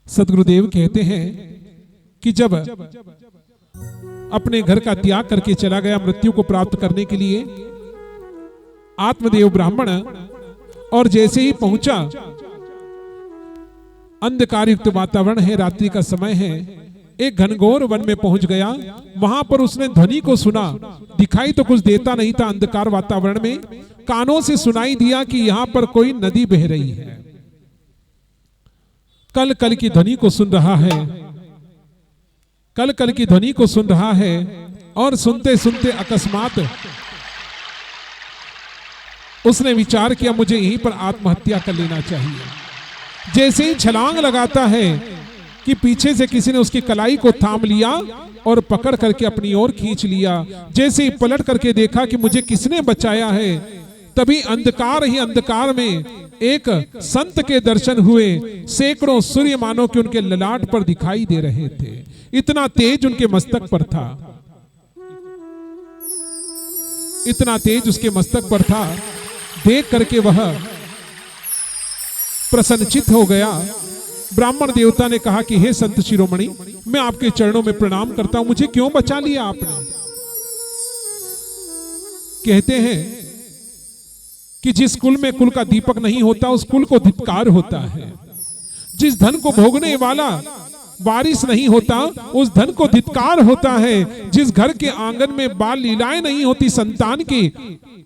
सद्गुरुदेव कहते हैं कि जब अपने घर का त्याग करके चला गया मृत्यु को प्राप्त करने के लिए आत्मदेव ब्राह्मण, और जैसे ही पहुंचा, अंधकार युक्त वातावरण है, रात्रि का समय है, एक घनघोर वन में पहुंच गया। वहां पर उसने ध्वनि को सुना। दिखाई तो कुछ देता नहीं था अंधकार वातावरण में, कानों से सुनाई दिया कि यहां पर कोई नदी बह रही है। कल कल की ध्वनि को सुन रहा है, कल कल की ध्वनि को सुन रहा है, और सुनते सुनते अकस्मात उसने विचार किया मुझे यहीं पर आत्महत्या कर लेना चाहिए। जैसे ही छलांग लगाता है कि पीछे से किसी ने उसकी कलाई को थाम लिया और पकड़ करके अपनी ओर खींच लिया। जैसे ही पलट करके देखा कि मुझे किसने बचाया है, तभी अंधकार ही अंधकार में एक संत के दर्शन हुए। सैकड़ों सूर्य मानो कि उनके ललाट पर दिखाई दे रहे थे, इतना तेज उनके मस्तक पर था, इतना तेज उसके मस्तक पर था। देख करके वह प्रसन्नचित हो गया। ब्राह्मण देवता ने कहा कि हे संत शिरोमणि, मैं आपके चरणों में प्रणाम करता हूं, मुझे क्यों बचा लिया आपने? कहते हैं कि जिस कुल में कुल का दीपक नहीं होता उस कुल को धिक्कार होता है। जिस धन को भोगने वाला वारिस नहीं होता उस धन को धिक्कार होता है। जिस घर के आंगन में बाल लीलाएं नहीं होती, संतान की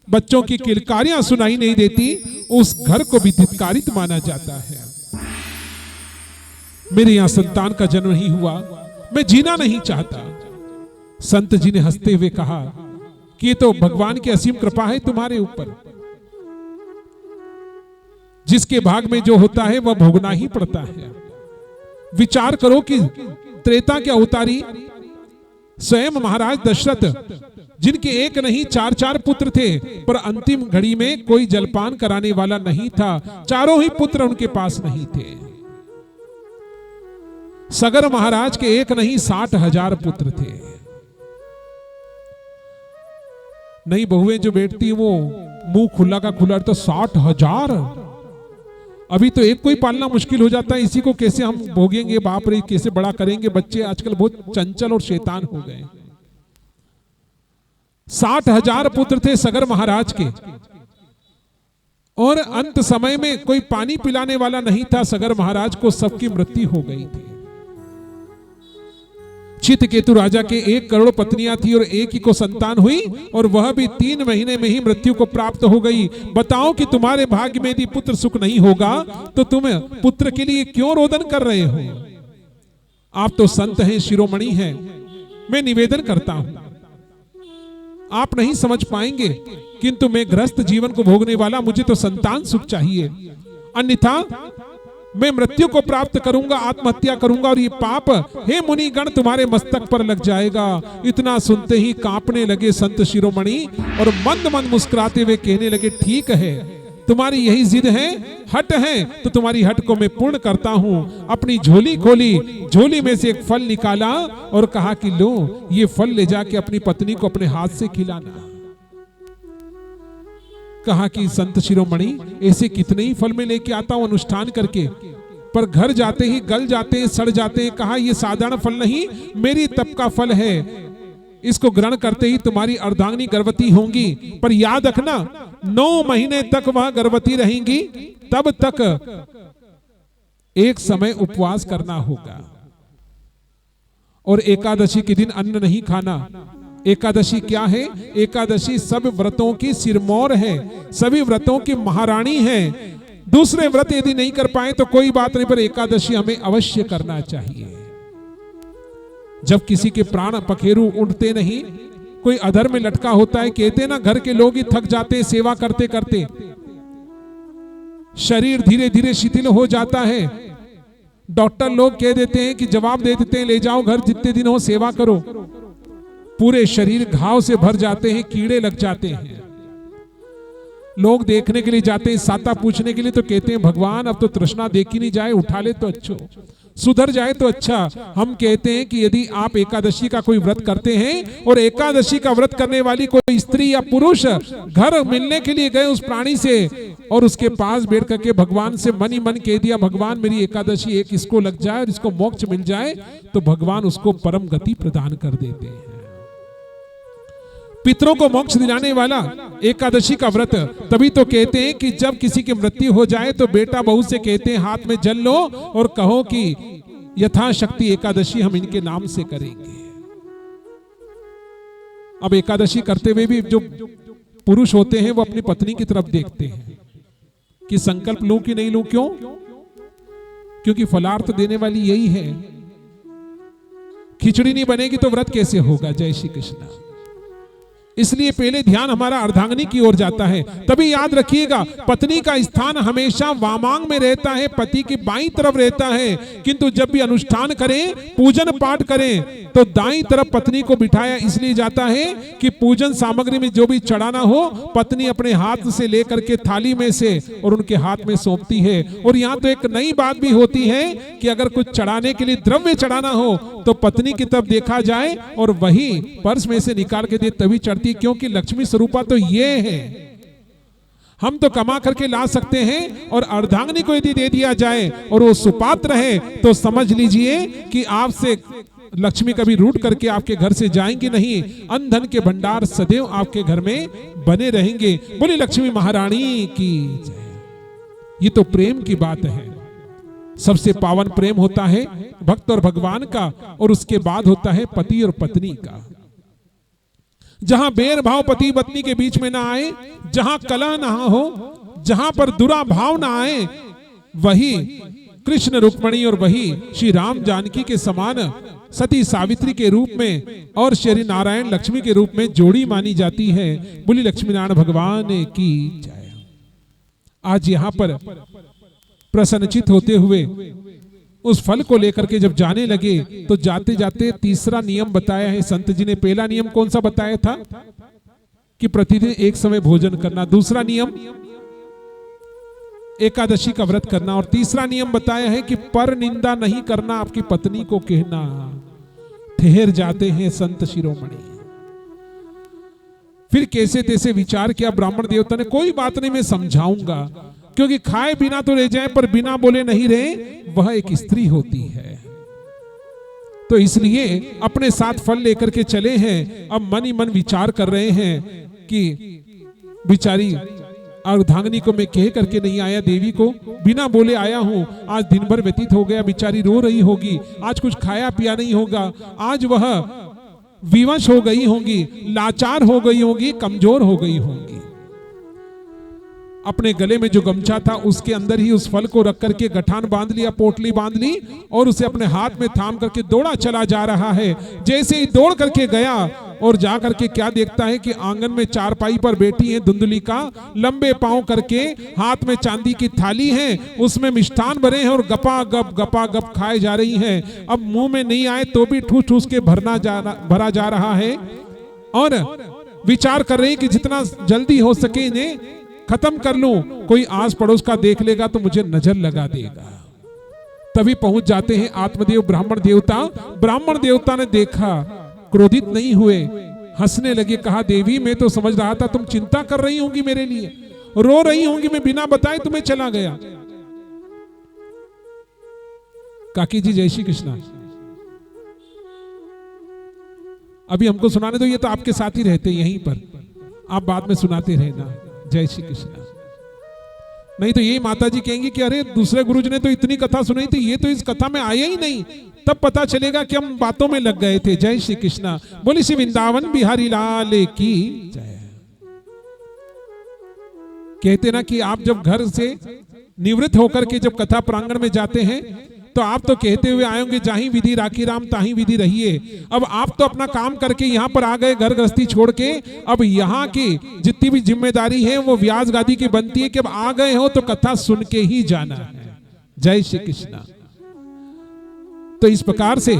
बच्चों की किलकारियां सुनाई नहीं देती, उस घर को भी धिक्कारित माना जाता है। मेरे यहां संतान का जन्म नहीं हुआ, मैं जीना नहीं चाहता। संत जी ने हंसते हुए कहा कि ये तो भगवान की असीम कृपा है तुम्हारे ऊपर। जिसके भाग में जो होता है वह भोगना ही पड़ता है। विचार करो कि त्रेता के अवतारी स्वयं महाराज दशरथ, जिनके एक नहीं चार चार पुत्र थे, पर अंतिम घड़ी में कोई जलपान कराने वाला नहीं था। चारों ही पुत्र उनके पास नहीं थे। सगर महाराज के एक नहीं 60,000 पुत्र थे। नई बहुएं जो बैठती वो मुंह खुला का खुला, तो 60,000। अभी तो एक को ही पालना मुश्किल हो जाता है, इसी को कैसे हम भोगेंगे, बाप रे कैसे बड़ा करेंगे। बच्चे आजकल बहुत चंचल और शैतान हो गए। 60,000 पुत्र थे सगर महाराज के, और अंत समय में कोई पानी पिलाने वाला नहीं था सगर महाराज को, सबकी मृत्यु हो गई थी। चित्रकेतु राजा के 1 करोड़ पत्नियां थी और एक ही को संतान हुई, और वह भी 3 महीने में ही मृत्यु को प्राप्त हो गई। बताओ कि तुम्हारे भाग्य में यदि पुत्र सुख नहीं होगा तो तुम पुत्र के लिए क्यों रोदन कर रहे हो? आप तो संत हैं, शिरोमणि हैं, मैं निवेदन करता हूं, आप नहीं समझ पाएंगे, किंतु मैं गृहस्थ जीवन को भोगने वाला, मुझे तो संतान सुख चाहिए, अन्यथा मैं मृत्यु को प्राप्त करूंगा, आत्महत्या करूंगा, और ये पाप हे मुनिगण तुम्हारे मस्तक पर लग जाएगा। इतना सुनते ही कांपने लगे संत शिरोमणि, और मंद मंद मुस्कुराते हुए कहने लगे, ठीक है, तुम्हारी यही जिद है, हट है, तो तुम्हारी हट को मैं पूर्ण करता हूं। अपनी झोली खोली, झोली में से एक फल निकाला और कहा कि लो, ये फल ले जाके अपनी पत्नी को अपने हाथ से खिलाना। कहा कि संत शिरोमणि, ऐसे कितने ही फल में लेके आता हूं अनुष्ठान करके, पर घर जाते ही गल जाते हैं, सड़ जाते हैं। कहा ये साधारण फल नहीं, मेरी तप का फल है, इसको ग्रहण करते ही तुम्हारी अर्धांगिनी गर्भवती होंगी, पर याद रखना 9 महीने तक वह गर्भवती रहेंगी, तब तक एक समय उपवास करना होगा, और एकादशी के दिन अन्न नहीं खाना। एकादशी क्या है? एकादशी सब व्रतों की सिरमौर है, सभी व्रतों की महारानी है। दूसरे व्रत यदि नहीं कर पाए तो कोई बात नहीं, पर एकादशी हमें अवश्य करना चाहिए। जब किसी के प्राण पखेरु उड़ते नहीं, कोई अधर में लटका होता है, कहते ना घर के लोग ही थक जाते हैं सेवा करते करते, शरीर धीरे धीरे शिथिल हो जाता है। डॉक्टर लोग कह देते हैं कि जवाब दे देते हैं, ले जाओ घर, जितने दिन हो सेवा करो। पूरे शरीर घाव से भर जाते हैं, कीड़े लग जाते हैं। लोग देखने के लिए जाते हैं, साता पूछने के लिए, तो कहते हैं भगवान अब तो तृष्णा देखी नहीं जाए, उठा ले तो अच्छा, सुधर जाए तो अच्छा। हम कहते हैं कि यदि आप एकादशी का कोई व्रत करते हैं, और एकादशी का व्रत करने वाली कोई स्त्री या पुरुष घर मिलने के लिए गए उस प्राणी से, और उसके पास बैठ करके भगवान से मन ही मन कह दिया, भगवान मेरी एकादशी एक इसको लग जाए और इसको मोक्ष मिल जाए, तो भगवान उसको परम गति प्रदान कर देते हैं। पितरों को मोक्ष दिलाने वाला एकादशी का व्रत। तभी तो कहते हैं कि जब किसी की मृत्यु हो जाए तो बेटा बहू से कहते हैं हाथ में जल लो और कहो कि यथाशक्ति एकादशी हम इनके नाम से करेंगे। अब एकादशी करते हुए भी जो पुरुष होते हैं वो अपनी पत्नी की तरफ देखते हैं कि संकल्प लूं कि नहीं लूं। क्यों? क्योंकि फलार्थ देने वाली यही है। खिचड़ी नहीं बनेगी तो व्रत कैसे होगा? जय श्री कृष्ण। इसलिए पहले ध्यान हमारा अर्धांगिनी की ओर जाता है। तभी याद रखिएगा, पत्नी का स्थान हमेशा वामांग में रहता है, पति की बाईं तरफ रहता है। किंतु जब भी अनुष्ठान करें, पूजन पाठ करें, तो दाईं तरफ पत्नी को बिठाया इसलिए जाता है कि पूजन सामग्री में जो भी चढ़ाना हो, पत्नी अपने हाथ से लेकर के थाली में से और उनके हाथ में सौंपती है। और यहाँ तो एक नई बात भी होती है कि अगर कुछ चढ़ाने के लिए द्रव्य चढ़ाना हो तो पत्नी की तरफ देखा जाए और वही पर्स में से निकाल के दे, तभी चढ़ती। क्योंकि लक्ष्मी स्वरूपा तो ये है। हम तो कमा करके ला सकते हैं और अर्धांगिनी को यदि दे दिया जाए और वो सुपात्र है तो समझ लीजिए कि आपसे लक्ष्मी कभी रूठ करके आपके घर से जाएंगी नहीं। अनधन के भंडार सदैव आपके घर में बने रहेंगे। बोली लक्ष्मी महारानी की जय। ये तो प्रेम की बात है। सबसे पावन प्रेम होता है भक्त और भगवान का, और उसके बाद होता है पति और पत्नी का। जहां बैर भाव पति पत्नी के बीच में ना आए, जहां कलह ना हो, जहां पर दुराभाव ना आए, वही कृष्ण रुक्मणी और वही श्री राम जानकी के समान सती सावित्री के रूप में और श्री नारायण लक्ष्मी के रूप में जोड़ी मानी जाती है। बोली लक्ष्मी नारायण भगवान की जय। आज यहां पर प्रसन्नचित होते हुए उस फल को लेकर के जब जाने लगे तो जाते जाते तीसरा नियम बताया है संत जी ने। पहला नियम कौन सा बताया था? कि प्रतिदिन एक समय भोजन करना। दूसरा नियम एकादशी का व्रत करना। और तीसरा नियम बताया है कि पर निंदा नहीं करना। आपकी पत्नी को कहना। ठहर जाते हैं संत शिरोमणि। फिर कैसे तैसे विचार किया ब्राह्मण देवता ने, कोई बात नहीं मैं समझाऊंगा, क्योंकि खाए बिना तो रह जाए पर बिना बोले नहीं रहे, वह एक स्त्री होती है। तो इसलिए अपने साथ फल लेकर के चले हैं। अब मन ही मन विचार कर रहे हैं कि बिचारी अर्धांगिनी को मैं कह करके नहीं आया, देवी को बिना बोले आया हूं। आज दिन भर व्यतीत हो गया, बिचारी रो रही होगी, आज कुछ खाया पिया नहीं होगा, आज वह विवश हो गई होंगी, लाचार हो गई होंगी, कमजोर हो गई होंगी। अपने गले में जो गमछा था उसके अंदर ही उस फल को रख करके गठान बांध लिया, पोटली बांध ली और उसे अपने हाथ में थाम करके दौड़ा चला जा रहा है। जैसे ही दौड़ करके गया और जा करके क्या देखता है कि आंगन में चारपाई पर बैठी है धुंधलिका, लंबे पांव करके, हाथ में चांदी की थाली है, उसमें मिष्ठान भरे हैं और गपा गप खाए जा रही हैं। अब मुंह में नहीं आए तो भी ठूस ठूस के भरा जा रहा है और विचार कर रही कि जितना जल्दी हो सके इन्हें खत्म कर लूं, कोई आस पड़ोस का देख लेगा तो मुझे नजर लगा देगा। तभी पहुंच जाते हैं आत्मदेव ब्राह्मण देवता। ब्राह्मण देवता ने देखा, क्रोधित नहीं हुए, हंसने लगे, कहा देवी मैं तो समझ रहा था तुम चिंता कर रही होंगी मेरे लिए, रो रही होंगी, मैं बिना बताए तुम्हें चला गया। काकी जी जय श्री कृष्णा। अभी हमको सुनाने दो, ये तो आपके साथ ही रहते यहीं पर, आप बाद में सुनाते रहना। जय श्री कृष्ण। नहीं तो यही माता जी कहेंगी कि अरे दूसरे गुरुजी ने तो इतनी कथा सुनाई थी, ये तो इस कथा में आया ही नहीं, तब पता चलेगा कि हम बातों में लग गए थे। जय श्री कृष्ण। बोली श्री वृंदावन बिहारी लाल की जय। कहते ना कि आप जब घर से निवृत्त होकर के जब कथा प्रांगण में जाते हैं तो आप तो कहते हुए आए होंगे जाही विधि राखी राम ताही विधि रहिए। अब आप तो अपना काम करके यहाँ पर आ गए, घर गृहस्थी छोड़ के। अब यहाँ की जितनी भी जिम्मेदारी है वो व्यास गादी की बनती है कि अब आ गए हो तो कथा सुन के ही जाना है। जय श्री कृष्ण। तो इस प्रकार से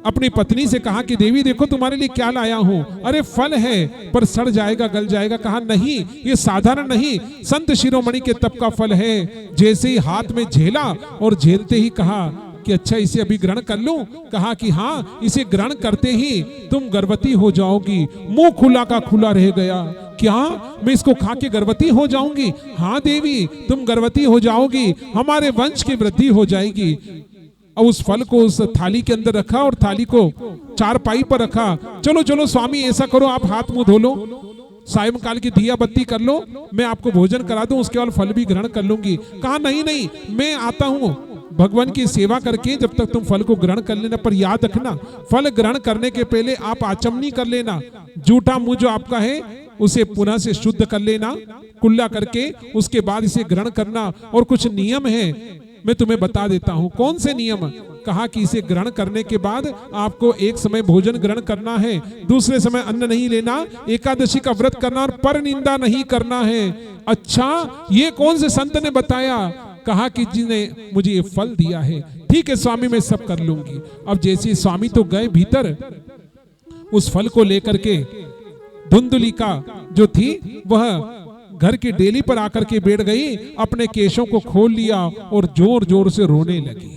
अपनी पत्नी से कहा कि देवी देखो तुम्हारे लिए क्या लाया हूं। अरे फल है पर सड़ जाएगा, गल जाएगा। कहा नहीं, ये साधारण नहीं, संत शिरोमणि के तप का फल है। जैसे ही हाथ में झेला और झेलते ही कहा कि अच्छा इसे अभी ग्रहण कर लूं। कहा कि हाँ, इसे ग्रहण करते ही तुम गर्भवती हो जाओगी। मुंह खुला का खुला रह गया, क्या मैं इसको खा के गर्भवती हो जाऊंगी? हाँ देवी, तुम गर्भवती हो जाओगी, हमारे वंश की वृद्धि हो जाएगी। और उस फल को उस थाली के अंदर रखा और थाली को चारपाई पर रखा। चलो चलो स्वामी, ऐसा करो, आप हाथ मुंह धो लो, सायंकाल की दिया बत्ती कर लो, मैं आपको भोजन करा दूं, उसके बाद फल भी ग्रहण कर लूंगी। कहा नहीं नहीं, मैं आता हूं भगवान की सेवा करके, जब तक तुम फल को ग्रहण कर लेना, पर याद रखना फल ग्रहण करने के पहले आप आचमनी कर लेना, जूठा मुंह जो आपका है उसे पुनः से शुद्ध कर लेना कुल्ला करके, उसके बाद इसे ग्रहण करना। और कुछ नियम है, मैं तुम्हें बता देता हूं। कौन से नियम? कहा कि इसे ग्रहण करने के बाद आपको एक समय भोजन ग्रहण करना है, दूसरे समय अन्न नहीं लेना, एकादशी का व्रत करना और पर निंदा नहीं करना है। अच्छा, ये कौन से संत ने बताया? कहा कि जिन्हें मुझे ये फल दिया है। ठीक है स्वामी, मैं सब कर लूंगी। अब जैसे स्वामी तो गए भीतर, उस फल को लेकर के धुंधुलिका जो थी वह घर की डेली पर आकर के बैठ गई, अपने केशों को खोल लिया और जोर जोर से रोने लगी,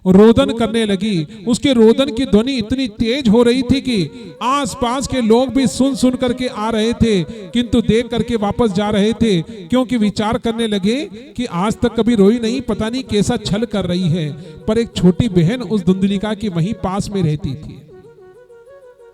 रोदन करने लगी। उसके रोदन की ध्वनि इतनी तेज हो रही थी कि आसपास के लोग भी सुन सुन करके आ रहे थे, किंतु देख करके वापस जा रहे थे, क्योंकि विचार करने लगे कि आज तक कभी रोई नहीं, पता नहीं कैसा छल कर रही है। पर एक छोटी बहन उस धुंधुलिका की वहीं पास में रहती थी,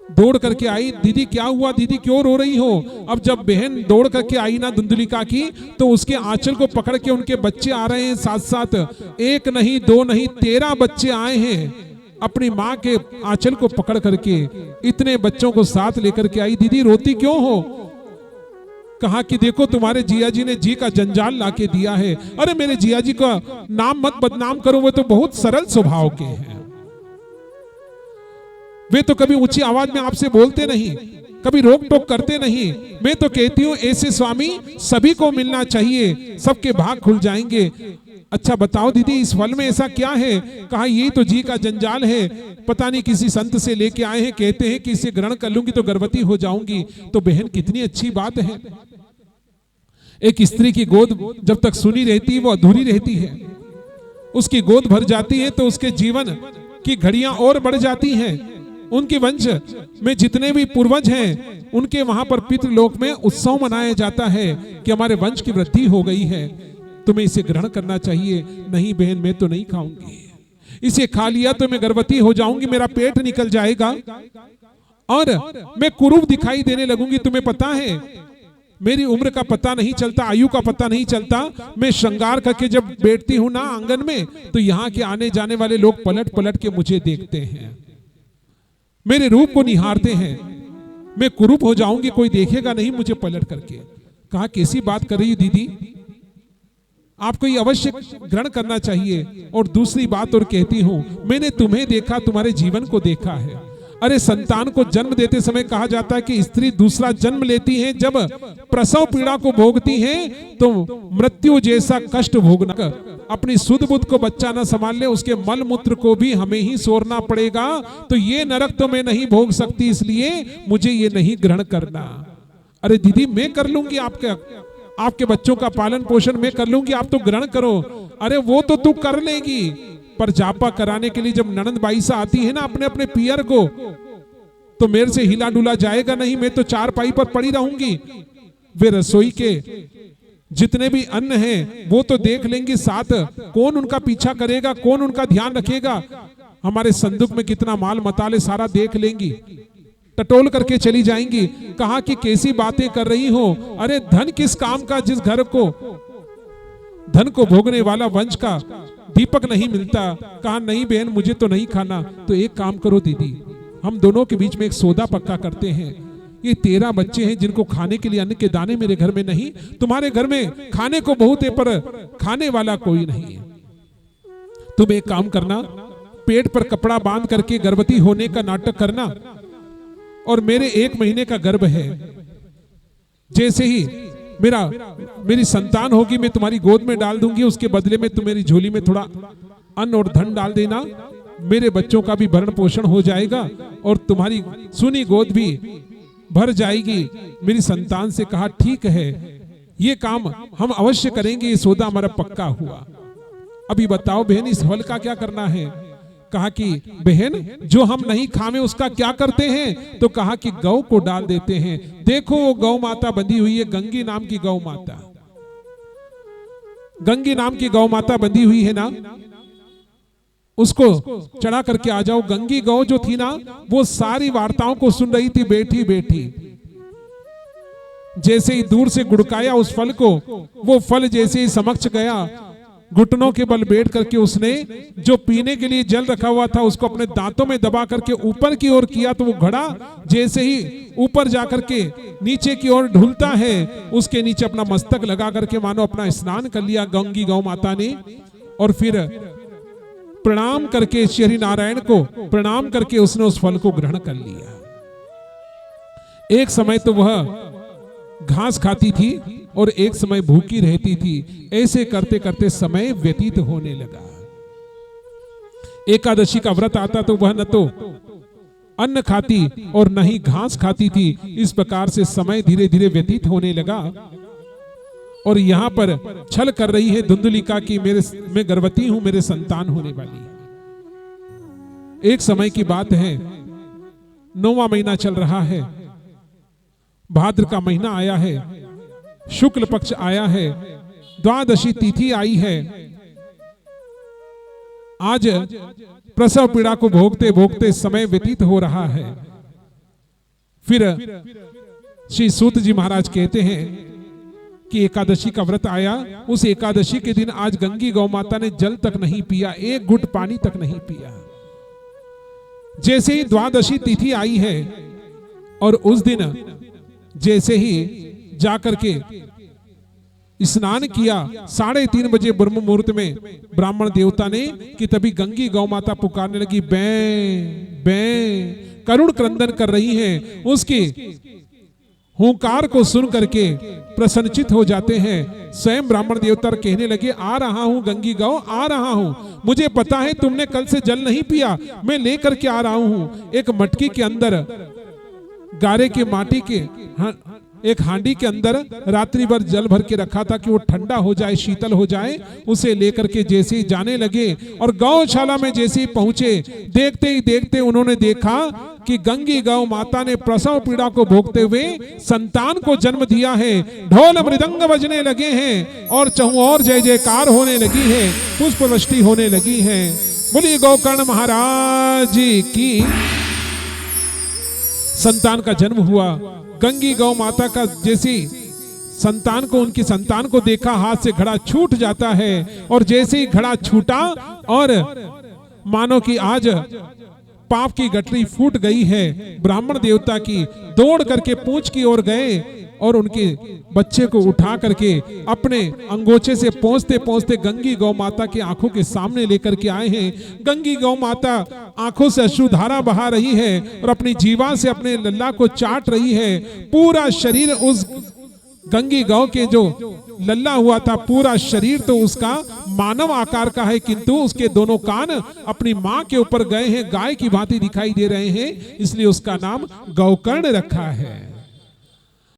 दौड़ करके आई, दीदी क्या हुआ, दीदी क्यों रो रही हो? अब जब बहन दौड़ करके आई ना धुंधुलिका की, तो उसके आंचल को पकड़ के उनके बच्चे आ रहे हैं साथ साथ, एक नहीं दो नहीं 13 बच्चे आए हैं अपनी माँ के आंचल को पकड़ करके। इतने बच्चों को साथ लेकर के आई, दीदी रोती क्यों हो? कहा कि देखो तुम्हारे जिया जी ने जी का जंजाल लाके दिया है। अरे मेरे जिया जी का नाम मत बदनाम करो, वो तो बहुत सरल स्वभाव के हैं, वे तो कभी ऊंची आवाज में आपसे बोलते नहीं, कभी रोक टोक करते नहीं। मैं तो कहती हूँ ऐसे स्वामी सभी को मिलना चाहिए, सबके भाग खुल जाएंगे। अच्छा बताओ दीदी, इस फल में ऐसा क्या है? कहा ये तो जी का जंजाल है, पता नहीं किसी संत से लेके आए हैं, कहते हैं कि इसे ग्रहण कर लूंगी तो गर्भवती हो जाऊंगी। तो बहन कितनी अच्छी बात है, एक स्त्री की गोद जब तक सुनी रहती है वो अधूरी रहती है, उसकी गोद भर जाती है तो उसके जीवन की घड़ियां और बढ़ जाती हैं। उनके वंश में जितने भी पूर्वज हैं उनके वहां पर पितृलोक में उत्सव मनाया जाता है कि हमारे वंश की वृद्धि हो गई है, तुम्हें इसे ग्रहण करना चाहिए। नहीं बहन, मैं तो नहीं खाऊंगी, इसे खा लिया तो मैं गर्भवती हो जाऊंगी, मेरा पेट निकल जाएगा और मैं कुरूप दिखाई देने लगूंगी। तुम्हें पता है मेरी उम्र का पता नहीं चलता, आयु का पता नहीं चलता, मैं श्रृंगार करके जब बैठती हूं ना आंगन में, तो यहाँ के आने जाने वाले लोग पलट पलट के मुझे देखते हैं, मेरे रूप को निहारते हैं, मैं कुरूप हो जाऊंगी, कोई देखेगा नहीं मुझे पलट करके। कहा कैसी बात कर रही दीदी, आपको ये अवश्य ग्रहण करना चाहिए। और दूसरी बात और कहती हूं, मैंने तुम्हें देखा, तुम्हारे जीवन को देखा है। अरे संतान को जन्म देते समय कहा जाता है कि स्त्री दूसरा जन्म लेती है, जब प्रसव पीड़ा को भोगती है तो मृत्यु जैसा कष्ट भोगना, अपनी सुध बुद्ध को बच्चा ना संभाल ले, उसके मल मूत्र को भी हमें ही सोरना पड़ेगा, तो ये नरक तो मैं नहीं भोग सकती, इसलिए मुझे ये नहीं ग्रहण करना। अरे दीदी मैं कर लूंगी, आपके बच्चों का पालन पोषण मैं कर लूंगी, आप तो ग्रहण करो। अरे वो तो तू कर लेगी, पर जापा कराने के लिए जब ननंद बाई सा आती है ना अपने अपने पियर को, तो मेरे से हिला डुला जाएगा नहीं, मैं तो चारपाई पर पड़ी रहूंगी। वे रसोई के जितने भी अन्न हैं वो तो देख लेंगे, साथ कौन उनका पीछा करेगा, कौन उनका ध्यान रखेगा, हमारे संदूक में कितना माल मताले सारा देख लेंगी, टटोल करके चली जाएंगी। कहा कि कैसी बातें कर रही हो, अरे धन किस काम का जिस घर को धन को भोगने वाला वंश का दीपक नहीं मिलता। कहा नहीं बहन मुझे तो नहीं खाना। तो एक काम करो दीदी, हम दोनों के बीच में एक सौदा पक्का करते हैं, ये 13 बच्चे हैं जिनको खाने के लिए अन्न के दाने मेरे घर में नहीं, तुम्हारे घर में खाने को बहुत है पर खाने वाला कोई नहीं है। तुम एक काम करना, पेट पर कपड़ा बांध करके गर्भवती होने का नाटक करना, और मेरे 1 महीने का गर्भ है, जैसे ही मेरी संतान होगी मैं तुम्हारी गोद में डाल दूंगी, उसके बदले में तुम मेरी झोली में थोड़ा अन्न और धन डाल देना, मेरे बच्चों का भी भरण पोषण हो जाएगा और तुम्हारी सुनी गोद भी भर जाएगी। मेरी संतान से कहा ठीक है, ये काम हम अवश्य करेंगे, ये सौदा हमारा पक्का हुआ। अभी बताओ बहन इस फल का क्या करना है? कहा कि बहन जो हम नहीं खावे उसका क्या करते हैं? तो कहा कि गौ को डाल देते हैं। देखो वो गौ माता बंधी हुई है, गंगी नाम की गौ माता, गंगी नाम की गौ माता बंधी हुई है ना, उसको चढ़ा करके आ जाओ। गंगी गौ जो थी ना, वो सारी वार्ताओं को सुन रही थी बैठी बैठी। जैसे ही दूर से गुड़काया उस फल को, वो फल जैसे ही समक्ष गया, घुटनों के बल बैठ करके उसने जो पीने के लिए जल रखा हुआ था उसको अपने दांतों में दबा करके ऊपर की ओर किया, तो वो घड़ा जैसे ही ऊपर जाकर के नीचे की ओर ढुलता है, उसके नीचे अपना मस्तक लगा करके मानो अपना स्नान कर लिया गंगी गौ माता ने। और फिर प्रणाम करके श्री नारायण को प्रणाम करके उसने उस फल को ग्रहण कर लिया। एक समय तो वह घास खाती थी और एक समय भूखी रहती थी। ऐसे करते करते समय व्यतीत होने लगा। एकादशी का व्रत आता तो वह न तो अन्न खाती और न ही घास खाती थी। इस प्रकार से समय धीरे धीरे व्यतीत होने लगा। और यहां पर छल कर रही है धुंधलिका की मैं गर्भवती हूं, मेरे संतान होने वाली है। एक समय की बात है, 9वां महीना चल रहा है, भाद्र का महीना आया है, शुक्ल पक्ष आया है, द्वादशी तिथि आई है। आज प्रसव पीड़ा को भोगते भोगते समय व्यतीत हो रहा है। फिर श्री सूत जी महाराज कहते हैं कि एकादशी का व्रत आया। उस एकादशी के दिन आज गंगी गौ माता ने जल तक नहीं पिया, एक घुट पानी तक नहीं पिया। जैसे ही द्वादशी तिथि आई है और उस दिन जैसे ही जाकर के स्नान किया, 3:30 बजे ब्रह्म मुहूर्त में ब्राह्मण देवता ने कि तभी गंगी गौ माता पुकारने लगी, बै बै करुण क्रंदन कर रही है। उसकी हुंकार को सुन करके प्रसन्नचित हो जाते हैं। स्वयं ब्राह्मण देवता कहने लगे, आ रहा हूं गंगी गौ, आ रहा हूं, मुझे पता है तुमने कल से जल नहीं पिया, मैं लेकर के आ रहा हूं। एक मटकी के अंदर गारे के माटी के एक हांडी के अंदर रात्रि भर जल भर के रखा था कि वो ठंडा हो जाए, शीतल हो जाए। उसे लेकर के जैसे ही जाने लगे और गौशाला में जैसे ही पहुंचे, देखते ही देखते उन्होंने देखा कि गंगी गौ माता ने प्रसव पीड़ा को भोगते हुए संतान को जन्म दिया है। ढोल मृदंग बजने लगे हैं और चहुओर जय जयकार होने लगी है, पुष्प वृष्टि होने लगी है। बोलिए गोकर्ण महाराज की। संतान का जन्म हुआ। गंगी गौ माता का जैसी संतान को, उनकी संतान को देखा, हाथ से घड़ा छूट जाता है। और जैसे ही घड़ा छूटा और मानो कि आज पाप की गठरी फूट गई है, ब्राह्मण देवता की दौड़ करके पूंछ की ओर गए और उनके बच्चे को उठा करके अपने अंगोछे से पहुंचते पहुंचते गंगी गौ माता की आंखों के सामने लेकर के आए हैं। गंगी गौ माता आंखों से अश्रुधारा बहा रही है और अपनी जीवा से अपने लल्ला को चाट रही है। पूरा शरीर उस गंगी गौ के जो लल्ला हुआ था, पूरा शरीर तो उसका मानव आकार का है, किंतु उसके दोनों कान अपनी मां के ऊपर गए हैं, गाय की भांति दिखाई दे रहे हैं, इसलिए उसका नाम गौकर्ण रखा है।